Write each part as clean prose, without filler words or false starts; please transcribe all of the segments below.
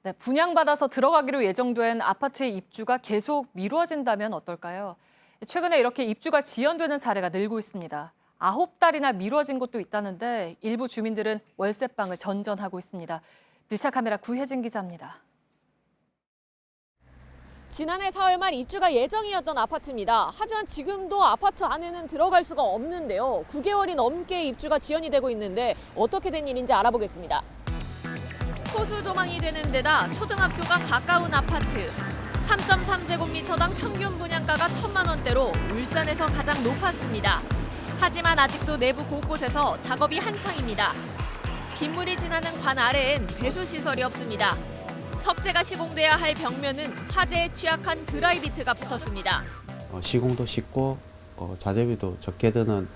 네, 분양받아서 들어가기로 예정된 아파트의 입주가 계속 미뤄진다면 어떨까요? 최근에 이렇게 입주가 지연되는 사례가 늘고 있습니다. 9달이나 미뤄진 곳도 있다는데 일부 주민들은 월세방을 전전하고 있습니다. 밀착 카메라 구혜진 기자입니다. 지난해 4월 말 입주가 예정이었던 아파트입니다. 하지만 지금도 아파트 안에는 들어갈 수가 없는데요. 9개월이 넘게 입주가 지연이 되고 있는데 어떻게 된 일인지 알아보겠습니다. 호수 조망이 되는 데다 초등학교가 가까운 아파트. 3.3제곱미터당 평균 분양가가 1,000만 원대로 울산에서 가장 높았습니다. 하지만 아직도 내부 곳곳에서 작업이 한창입니다. 빗물이 지나는 관 아래엔 배수시설이 없습니다. 석재가 시공돼야 할 벽면은 화재에 취약한 드라이비트가 붙었습니다. 시공도 쉽고 자재비도 적게 드는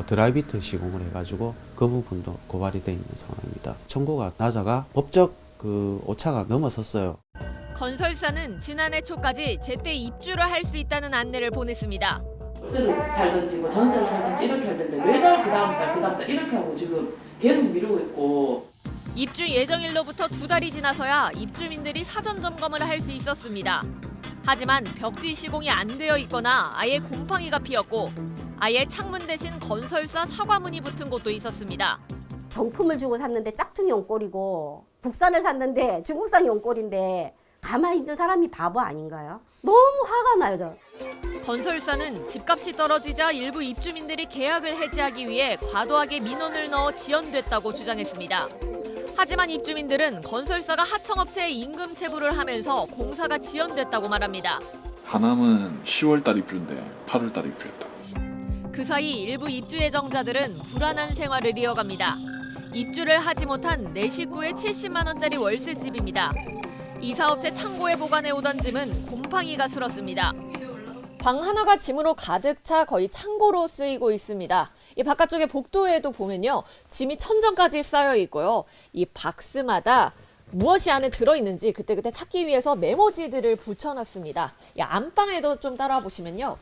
드라이비트 시공을 해가지고 그 부분도 고발이 돼 있는 상황입니다. 청구가 낮아가 법적 오차가 넘어섰어요. 건설사는 지난해 초까지 제때 입주를 할 수 있다는 안내를 보냈습니다. 월세를 살든지 뭐 전세를 살든지 이렇게 할 텐데 매달 그 다음 달 이렇게 하고 지금 계속 미루고 있고. 입주 예정일로부터 2달이 지나서야 입주민들이 사전 점검을 할 수 있었습니다. 하지만 벽지 시공이 안 되어 있거나 아예 곰팡이가 피었고 아예 창문 대신 건설사 사과문이 붙은 곳도 있었습니다. 정품을 주고 샀는데 짝퉁이 온 꼴이고 국산을 샀는데 중국산이 온 꼴인데 가만히 있는 사람이 바보 아닌가요? 너무 화가 나요, 저. 건설사는 집값이 떨어지자 일부 입주민들이 계약을 해지하기 위해 과도하게 민원을 넣어 지연됐다고 주장했습니다. 하지만 입주민들은 건설사가 하청업체에 임금 체불을 하면서 공사가 지연됐다고 말합니다. 하남은 10월달 입주인데 8월달 입주했다. 그 사이 일부 입주 예정자들은 불안한 생활을 이어갑니다. 입주를 하지 못한 내 식구의 70만 원짜리 월세집입니다. 이사업체 창고에 보관해 오던 짐은 곰팡이가 슬었습니다. 방 하나가 짐으로 가득 차 거의 창고로 쓰이고 있습니다. 이 바깥쪽에 복도에도 보면요, 짐이 천정까지 쌓여 있고요. 이 박스마다 무엇이 안에 들어있는지 그때그때 찾기 위해서 메모지들을 붙여놨습니다. 이 안방에도 좀 따라와 보시면요,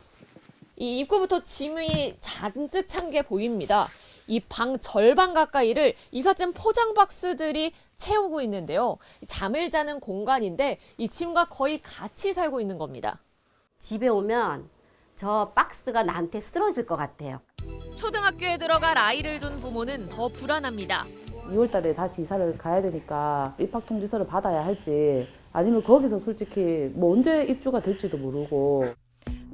이 입구부터 짐이 잔뜩 찬 게 보입니다. 이 방 절반 가까이를 이삿짐 포장 박스들이 채우고 있는데요. 잠을 자는 공간인데 이 짐과 거의 같이 살고 있는 겁니다. 집에 오면 저 박스가 나한테 쓰러질 것 같아요. 초등학교에 들어갈 아이를 둔 부모는 더 불안합니다. 2월 달에 다시 이사를 가야 되니까 입학 통지서를 받아야 할지 아니면 거기서 솔직히 뭐 언제 입주가 될지도 모르고.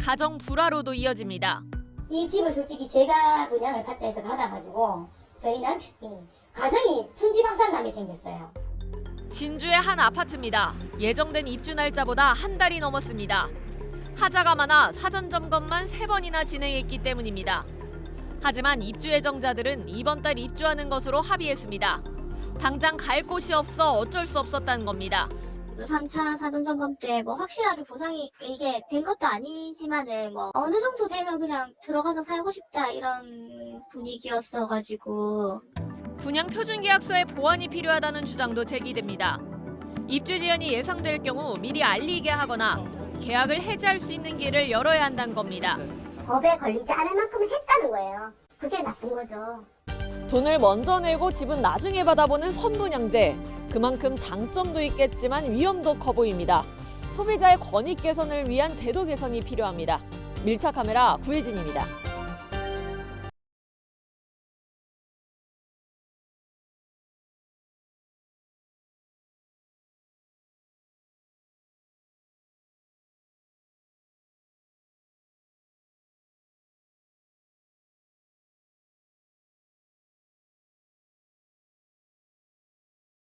가정 불화로도 이어집니다. 이 집을 솔직히 제가 분양을 받자 해서 받아가지고 저희 남편이 가정이 풍지박산나게 생겼어요. 진주의 한 아파트입니다. 예정된 입주 날짜보다 한 달이 넘었습니다. 하자가 많아 사전 점검만 3번이나 진행했기 때문입니다. 하지만 입주 예정자들은 이번 달 입주하는 것으로 합의했습니다. 당장 갈 곳이 없어 어쩔 수 없었다는 겁니다. 3차 사전점검 때 뭐 확실하게 보상이 이게 된 것도 아니지만은 뭐 어느 정도 되면 그냥 들어가서 살고 싶다 이런 분위기였어가지고. 분양 표준계약서에 보완이 필요하다는 주장도 제기됩니다. 입주 지연이 예상될 경우 미리 알리게 하거나 계약을 해지할 수 있는 길을 열어야 한다는 겁니다. 법에 걸리지 않을 만큼은 했다는 거예요. 그게 나쁜 거죠. 돈을 먼저 내고 집은 나중에 받아보는 선분양제. 그만큼 장점도 있겠지만 위험도 커 보입니다. 소비자의 권익 개선을 위한 제도 개선이 필요합니다. 밀착 카메라 구혜진입니다.